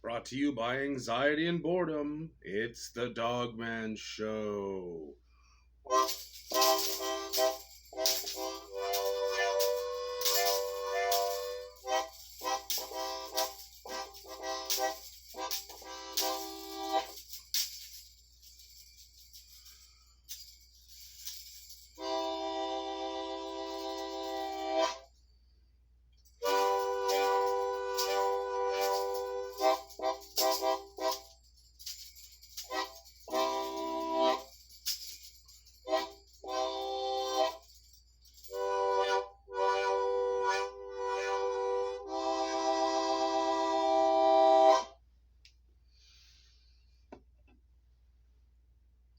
Brought to you by anxiety and boredom. It's the Dogman Show.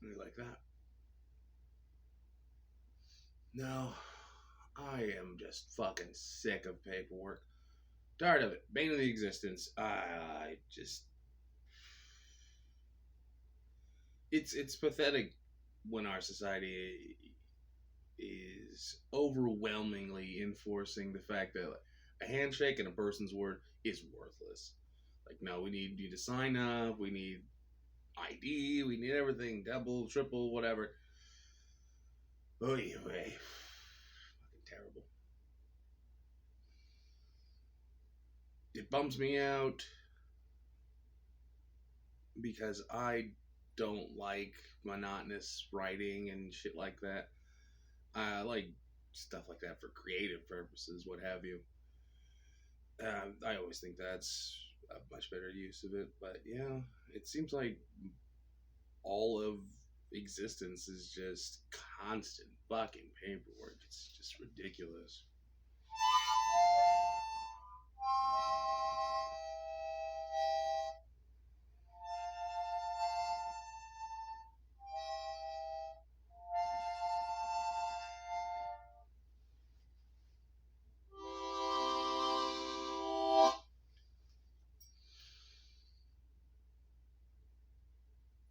You like that? No, I am just fucking sick of paperwork. Tired of it. Bane of the existence. I just. It's pathetic when our society is overwhelmingly enforcing the fact that a handshake and a person's word is worthless. Like, no, we need you to sign up. We need ID. We need everything, double, triple, whatever. Oh, yeah, fucking terrible. It bums me out because I don't like monotonous writing and shit like that. I like stuff like that for creative purposes, what have you. I always think that's a much better use of it. But yeah, it seems like all of existence is just constant fucking paperwork. It's just ridiculous.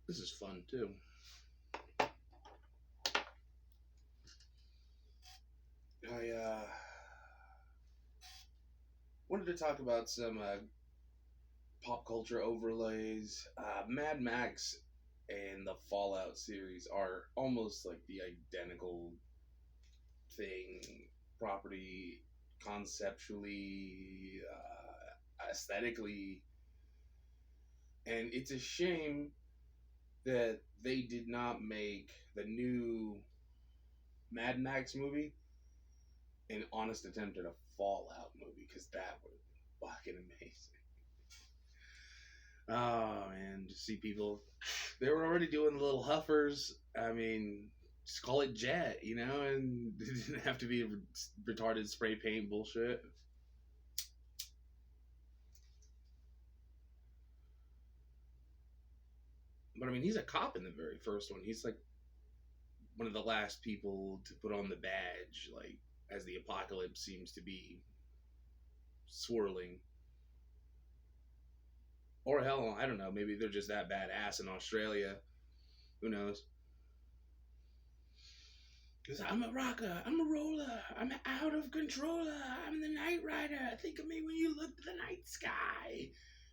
This is fun too. I wanted to talk about some pop culture overlays. Mad Max and the Fallout series are almost like the identical thing, property, conceptually, aesthetically, and it's a shame that they did not make the new Mad Max movie an honest attempt at a Fallout movie, because that would have been fucking amazing. Oh man, to see people, they were already doing the little huffers. I mean, just call it jet, and it didn't have to be retarded spray paint bullshit. But I mean, he's a cop in the very first one. He's like one of the last people to put on the badge, like as the apocalypse seems to be swirling. Or hell, I don't know. Maybe they're just that badass in Australia. Who knows? Because I'm a rocker, I'm a roller, I'm out of controller, I'm the Night Rider. Think of me when you look to the night sky.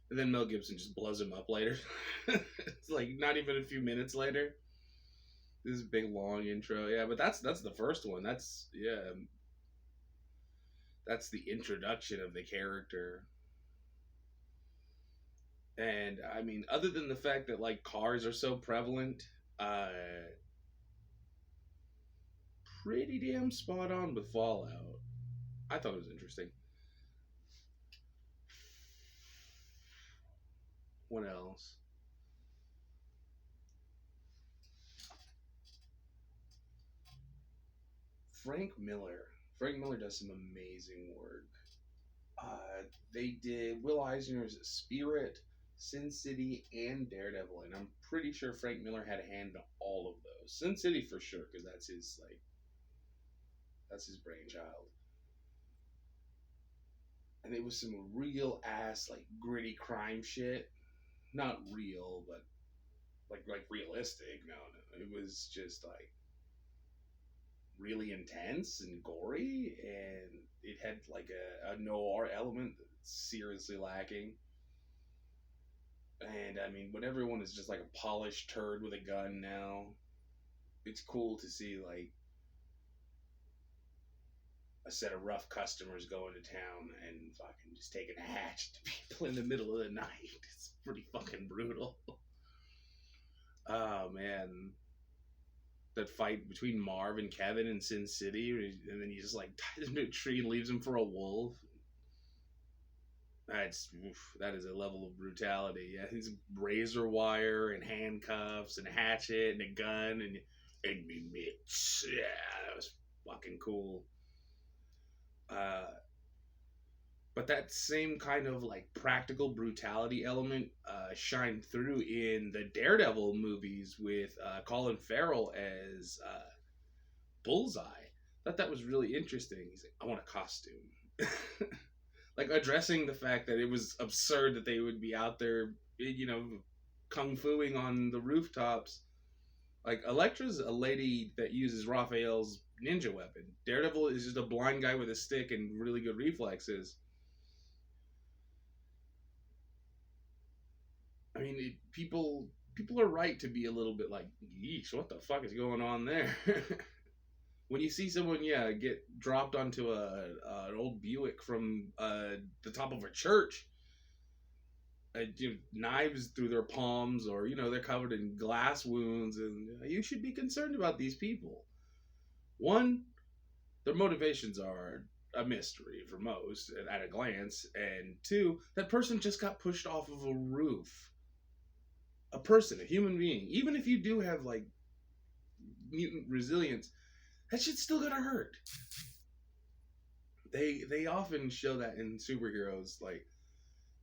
And then Mel Gibson just blows him up later. It's like not even a few minutes later. This is a big long intro. Yeah, but that's the first one. That's the introduction of the character. And I mean, other than the fact that like cars are so prevalent, pretty damn spot on with Fallout. I thought it was interesting. What else? Frank Miller. Frank Miller does some amazing work. They did Will Eisner's Spirit, Sin City, and Daredevil, and I'm pretty sure Frank Miller had a hand in all of those. Sin City for sure, because that's his brainchild. And it was some real ass like gritty crime shit. Not real, but like realistic. No, it was just like really intense and gory, and it had like a noir element that's seriously lacking. And I mean, when everyone is just like a polished turd with a gun now, it's cool to see like a set of rough customers going to town and fucking just taking a hatchet to people in the middle of the night. It's pretty fucking brutal. Oh man, that fight between Marv and Kevin in Sin City, and then he just like ties him to a tree and leaves him for a wolf. That is a level of brutality. Yeah, he's razor wire and handcuffs and a hatchet and a gun and me mitts. Yeah, that was fucking cool. Uh, but that same kind of like practical brutality element shined through in the Daredevil movies with Colin Farrell as Bullseye. I thought that was really interesting. He's like, I want a costume. Like addressing the fact that it was absurd that they would be out there, kung fuing on the rooftops. Like Elektra's a lady that uses Raphael's ninja weapon. Daredevil is just a blind guy with a stick and really good reflexes. I mean, people are right to be a little bit like, yeesh, what the fuck is going on there? When you see someone, get dropped onto an old Buick from the top of a church, knives through their palms, or they're covered in glass wounds, and you should be concerned about these people. One, their motivations are a mystery for most at a glance, and two, that person just got pushed off of a roof. A person, a human being, even if you do have like mutant resilience, that shit's still gonna hurt. They often show that in superheroes, like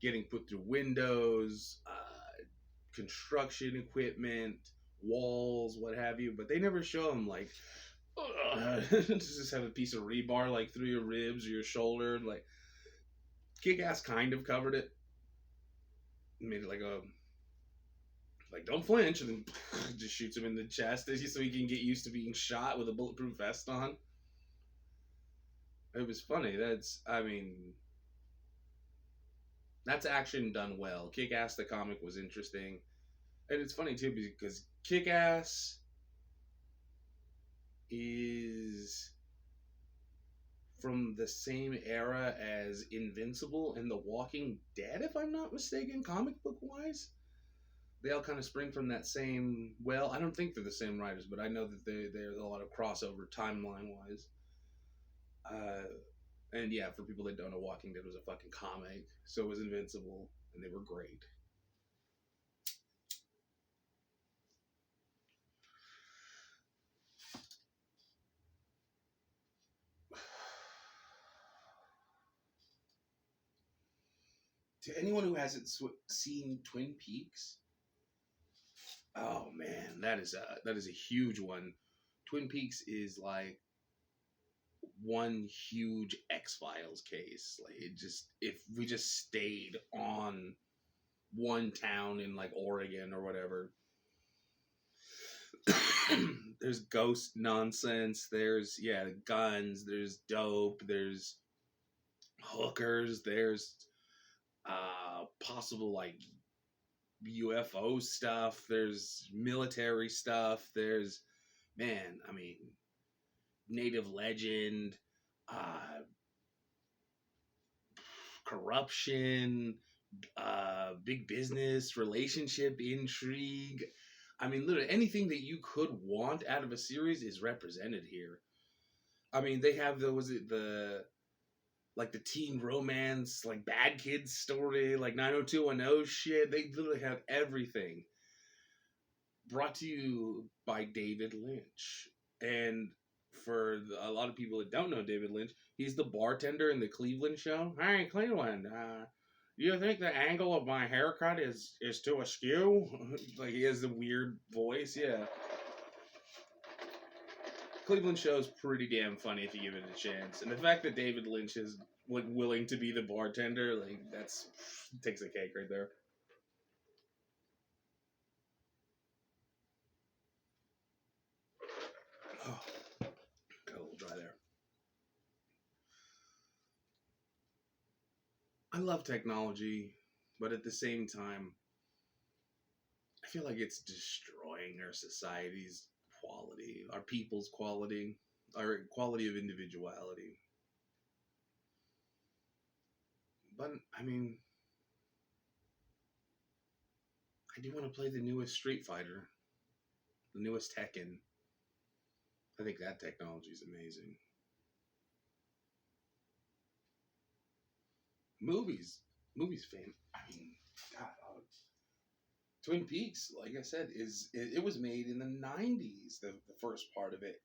getting put through windows, construction equipment, walls, what have you, but they never show them like just have a piece of rebar like through your ribs or your shoulder. Like Kick-Ass kind of covered it, made it like don't flinch, and then just shoots him in the chest so he can get used to being shot with a bulletproof vest on. It was funny. That's action done well. Kick-Ass the comic was interesting, and it's funny too because Kick-Ass is from the same era as Invincible and The Walking Dead, if I'm not mistaken, comic book wise. They all kind of spring from that same. Well, I don't think they're the same writers, but I know that there's a lot of crossover timeline wise. And yeah, for people that don't know, Walking Dead was a fucking comic, so was Invincible, and they were great. To anyone who hasn't seen Twin Peaks, oh man, that is a huge one. Twin Peaks is like one huge X-Files case. Like if we just stayed on one town in like Oregon or whatever. There's ghost nonsense, there's guns, there's dope, there's hookers, there's possible like UFO stuff, there's military stuff, there's native legend, corruption, big business, relationship intrigue. I mean, literally anything that you could want out of a series is represented here. I mean, they have the teen romance, like Bad Kids story, like 90210 shit. They literally have everything. Brought to you by David Lynch. And for a lot of people that don't know David Lynch, he's the bartender in the Cleveland show. Hey, Cleveland, do you think the angle of my haircut is too askew? Like, he has the weird voice, yeah. Cleveland show's pretty damn funny if you give it a chance. And the fact that David Lynch is like willing to be the bartender, like, that's takes a cake right there. Oh, got a little dry there. I love technology, but at the same time, I feel like it's destroying our society's quality, our people's quality, our quality of individuality. But I mean, I do want to play the newest Street Fighter, the newest Tekken. I think that technology is amazing. Movies, fam. I mean, God, Twin Peaks, like I said, it was made in the '90s, the first part of it,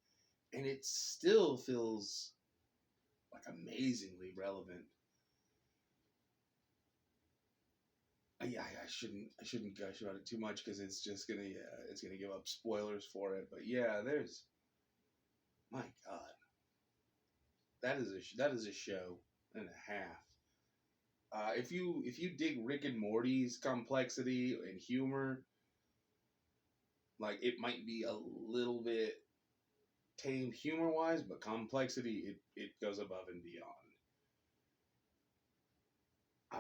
and it still feels like amazingly relevant. Yeah, I shouldn't gush about it too much because it's just gonna it's gonna give up spoilers for it. But yeah, there's my God, that is a show and a half. If you dig Rick and Morty's complexity and humor, like it might be a little bit tame humor wise, but complexity it goes above and beyond.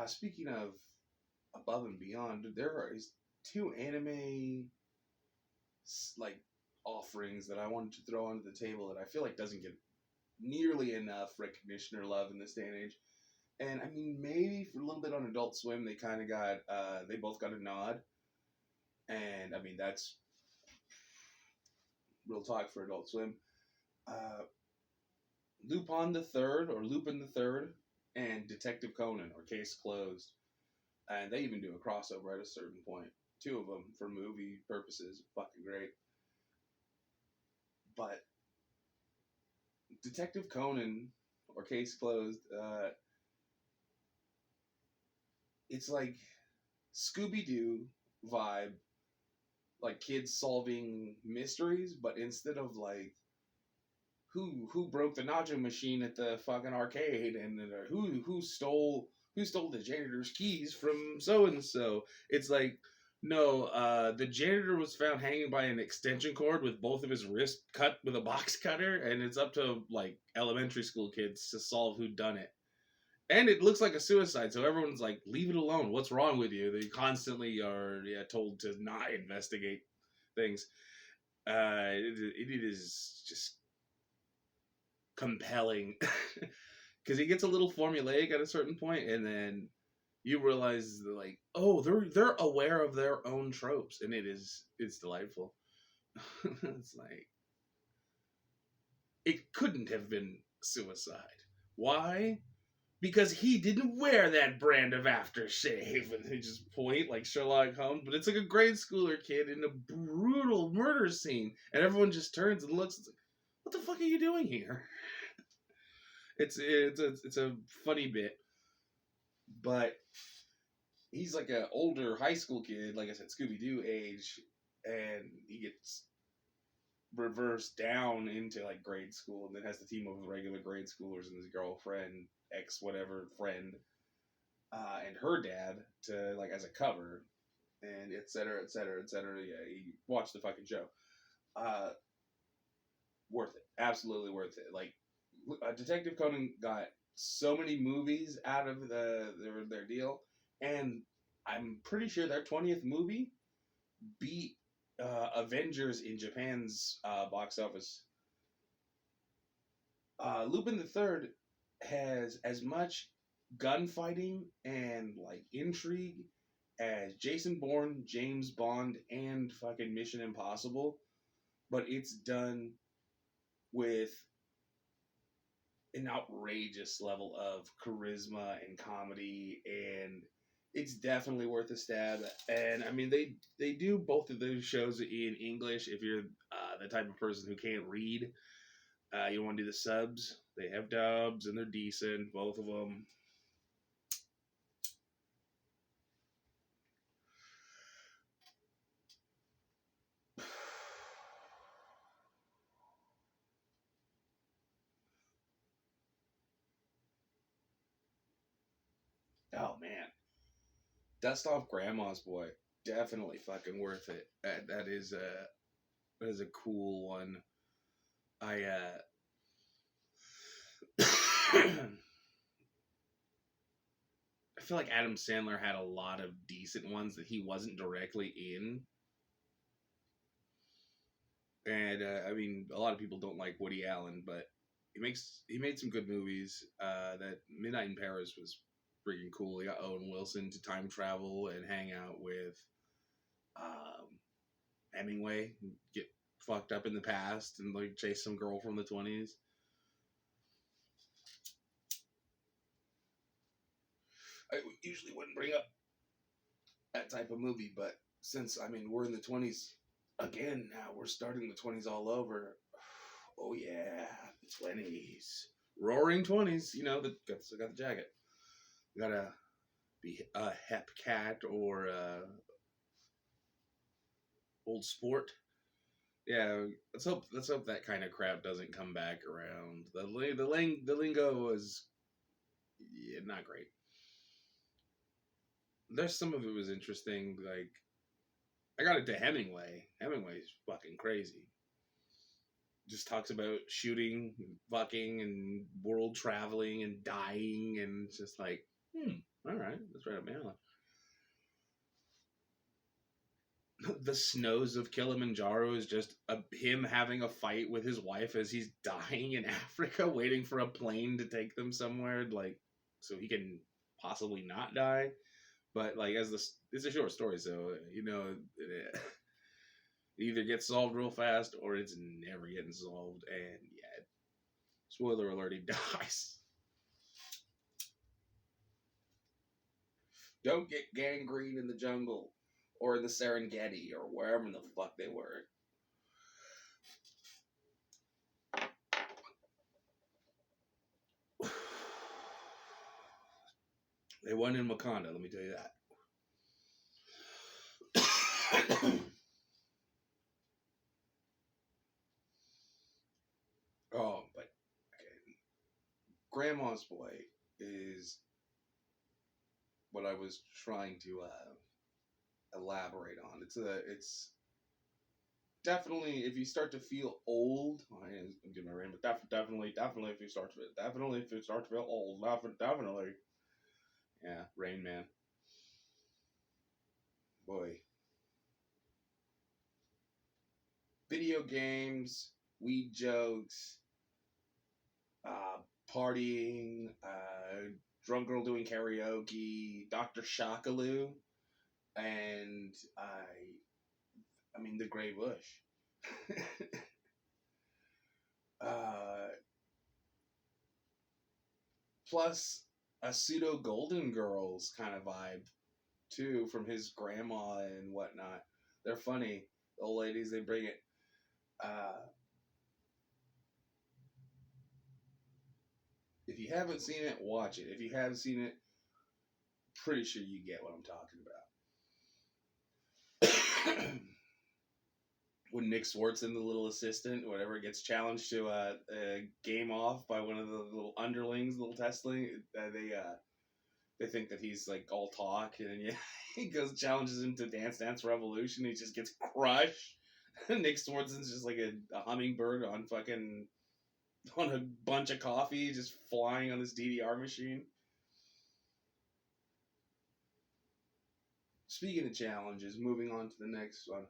Speaking of above and beyond, there are is two anime like offerings that I wanted to throw onto the table that I feel like doesn't get nearly enough recognition or love in this day and age. And I mean, maybe for a little bit on Adult Swim, they kind of got they both got a nod. And I mean, that's real talk for Adult Swim. Uh, Lupin the Third, and Detective Conan or Case Closed, and they even do a crossover at a certain point. Two of them for movie purposes, fucking great. But Detective Conan or Case Closed, it's like Scooby Doo vibe, like kids solving mysteries, but instead of like who broke the nacho machine at the fucking arcade and who stole the janitor's keys from so and so. It's like no, the janitor was found hanging by an extension cord with both of his wrists cut with a box cutter, and it's up to like elementary school kids to solve who done it. And it looks like a suicide, so everyone's like, "Leave it alone. What's wrong with you?" They constantly are told to not investigate things. It is just compelling because it gets a little formulaic at a certain point, and then you realize like, oh, they're aware of their own tropes, and it's delightful. It's like it couldn't have been suicide. Why? Because he didn't wear that brand of aftershave, and they just point like Sherlock Holmes. But it's like a grade schooler kid in a brutal murder scene, and everyone just turns and looks. It's like, what the fuck are you doing here? It's a funny bit, but he's like an older high school kid, like I said, Scooby Doo age, and he gets reversed down into like grade school, and then has the team of regular grade schoolers and his girlfriend, ex whatever friend, and her dad to like as a cover, and et cetera, et cetera, et cetera. Yeah, you watch the fucking show. Uh, Worth it, absolutely worth it. Like Detective Conan got so many movies out of their deal, and I'm pretty sure their 20th movie beat Avengers in Japan's box office. Lupin the Third has as much gunfighting and like intrigue as Jason Bourne, James Bond, and fucking Mission Impossible, but it's done with an outrageous level of charisma and comedy, and it's definitely worth a stab. And I mean, they do both of those shows in English. If you're the type of person who can't read, you don't want to do the subs. They have dubs, and they're decent, both of them. Oh man, Dust Off Grandma's Boy, definitely fucking worth it. That is a cool one. I I feel like Adam Sandler had a lot of decent ones that he wasn't directly in. And I mean, a lot of people don't like Woody Allen, but he made some good movies. That Midnight in Paris was freaking cool. He got Owen Wilson to time travel and hang out with um, Hemingway, get fucked up in the past and like chase some girl from the 20s. I usually wouldn't bring up that type of movie, but since I mean we're in the 20s again now, we're starting the 20s all over. Oh yeah, the 20s, roaring 20s. You know, got the jacket. Gotta be a hep cat or old sport. Yeah, let's hope that kind of crap doesn't come back around. The lingo is not great. There's some of it was interesting. Like I got it to Hemingway. Hemingway's fucking crazy. Just talks about shooting, and fucking, and world traveling and dying, and it's just like, all right, that's right up my alley. The snows of Kilimanjaro is just him having a fight with his wife as he's dying in Africa, waiting for a plane to take them somewhere, like so he can possibly not die. But like as it's a short story, so you know it either gets solved real fast or it's never getting solved. And yeah, spoiler alert, he dies. Don't get gangrene in the jungle or in the Serengeti or wherever the fuck they were. They won in Wakanda, let me tell you that. Oh, but okay. Grandma's Boy is what I was trying to elaborate on. It's definitely if you start to feel old. I'm getting my rain, but definitely if you start to feel old, definitely. Yeah, Rain Man. Boy, video games, weed jokes, uh, partying, drunk girl doing karaoke, Dr. Shockaloo, and I mean the Gray Bush. uh, Plus a pseudo Golden Girls kind of vibe too from his grandma and whatnot. They're funny, the old ladies. They bring it. Uh, if you haven't seen it, watch it. If you have seen it, pretty sure you get what I'm talking about. When Nick Swartzen, the little assistant, whatever, gets challenged to a game off by one of the little underlings, little testling, they think that he's like all talk, and then yeah, he goes challenges him to Dance Revolution. He just gets crushed. Nick Swardsen's just like a hummingbird on a bunch of coffee, just flying on this DDR machine. Speaking of challenges, moving on to the next one.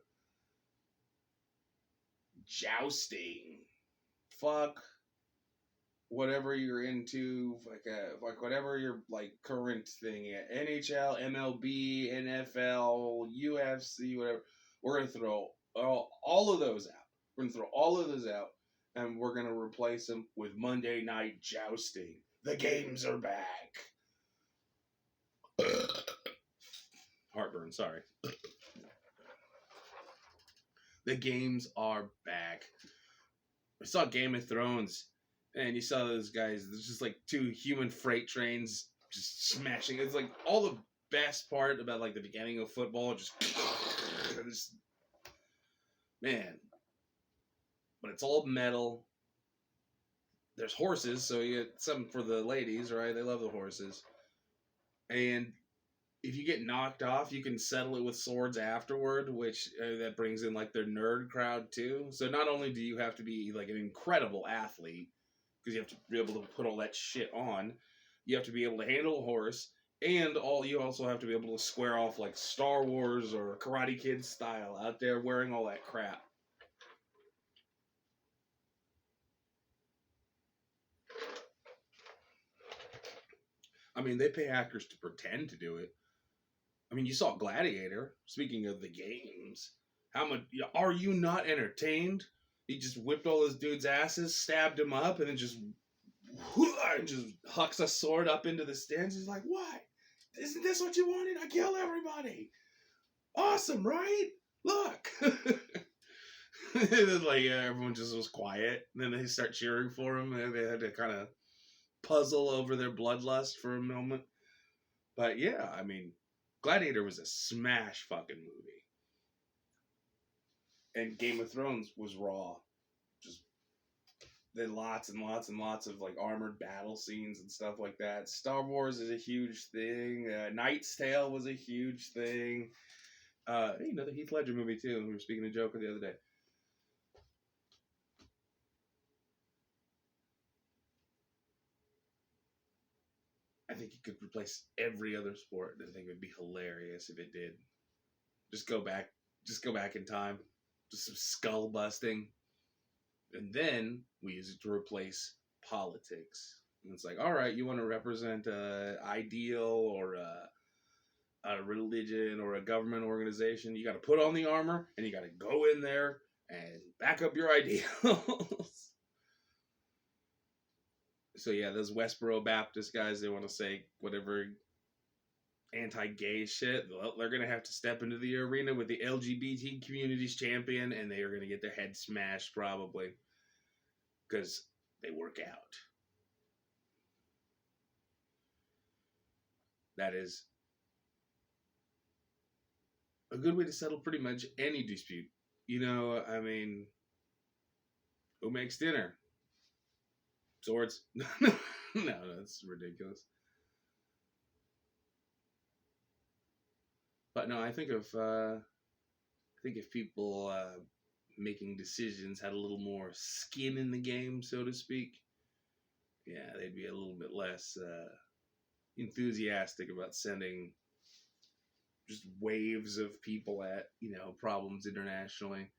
Jousting. Fuck whatever you're into, like whatever your like current thing, NHL, MLB, NFL, UFC, whatever. We're gonna throw all of those out. We're gonna throw all of those out, and we're gonna replace them with Monday Night Jousting. The games are back. Heartburn. Sorry. The games are back. I saw Game of Thrones, and you saw those guys. There's just like two human freight trains just smashing. It's like all the best part about like the beginning of football. Just man, but it's all metal. There's horses, so you get something for the ladies, right? They love the horses. And if you get knocked off, you can settle it with swords afterward, which that brings in like their nerd crowd too. So not only do you have to be like an incredible athlete because you have to be able to put all that shit on, you have to be able to handle a horse, and you also have to be able to square off like Star Wars or Karate Kid style out there wearing all that crap. I mean, they pay actors to pretend to do it. I mean, you saw Gladiator. Speaking of the games, how much are you not entertained? He just whipped all those dudes' asses, stabbed him up, and then just hucks a sword up into the stands. He's like, "What? Isn't this what you wanted? I killed everybody. Awesome, right? Look." And then, like, everyone just was quiet. And then they start cheering for him, and they had to kind of puzzle over their bloodlust for a moment. But yeah, I mean, Gladiator was a smash fucking movie. And Game of Thrones was raw. Just then lots and lots and lots of like armored battle scenes and stuff like that. Star Wars is a huge thing. Knight's Tale was a huge thing. The Heath Ledger movie too. We were speaking of Joker the other day. I think it could replace every other sport. I think it would be hilarious if it did. Just go back. Just go back in time. Just some skull busting. And then we use it to replace politics. And it's like, all right, you want to represent an ideal or a religion or a government organization. You got to put on the armor and you got to go in there and back up your ideals. So yeah, those Westboro Baptist guys, they want to say whatever anti-gay shit. Well, they're gonna have to step into the arena with the LGBT community's champion, and they are gonna get their head smashed probably because they work out. That is a good way to settle pretty much any dispute. I mean, who makes dinner? Swords? No, that's ridiculous. But no, I think if people making decisions had a little more skin in the game, so to speak, yeah, they'd be a little bit less enthusiastic about sending just waves of people at problems internationally.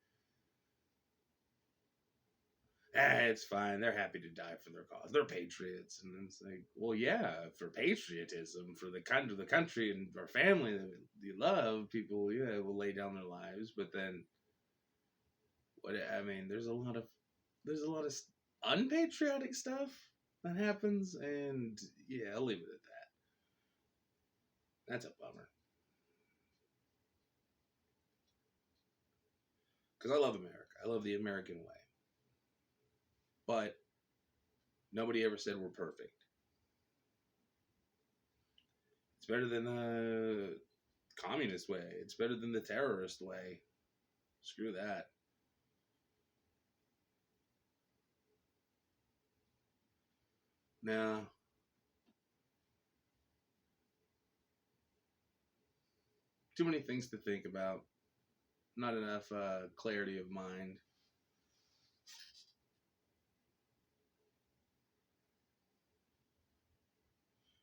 It's fine. They're happy to die for their cause. They're patriots, and it's like, well, yeah, for patriotism, for the country, and for family that you love, people, yeah, will lay down their lives. But then, what I mean, there's a lot of unpatriotic stuff that happens, and yeah, I'll leave it at that. That's a bummer. Because I love America. I love the American way. But nobody ever said we're perfect. It's better than the communist way. It's better than the terrorist way. Screw that. No. Too many things to think about. Not enough clarity of mind.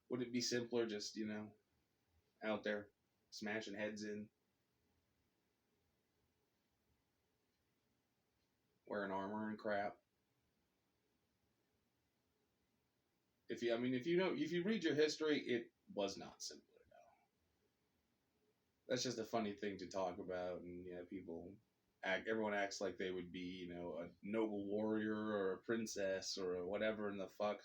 Would it be simpler just, out there smashing heads in? Wearing armor and crap? If you read your history, it was not simpler. That's just a funny thing to talk about, and everyone acts like they would be, a noble warrior or a princess or a whatever in the fuck.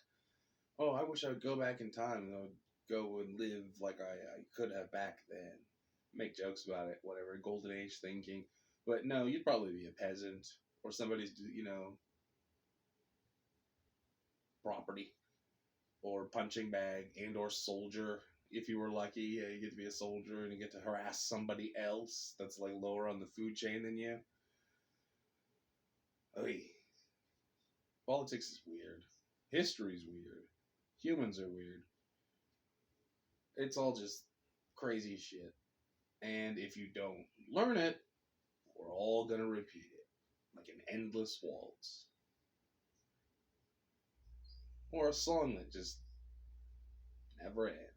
Oh, I wish I would go back in time and I would go and live like I could have back then. Make jokes about it, whatever, golden age thinking. But no, you'd probably be a peasant or somebody's, property or punching bag and or soldier. If you were lucky, you get to be a soldier and you get to harass somebody else that's like lower on the food chain than you. Oy. Politics is weird. History's weird. Humans are weird. It's all just crazy shit. And if you don't learn it, we're all gonna repeat it. Like an endless waltz. Or a song that just never ends.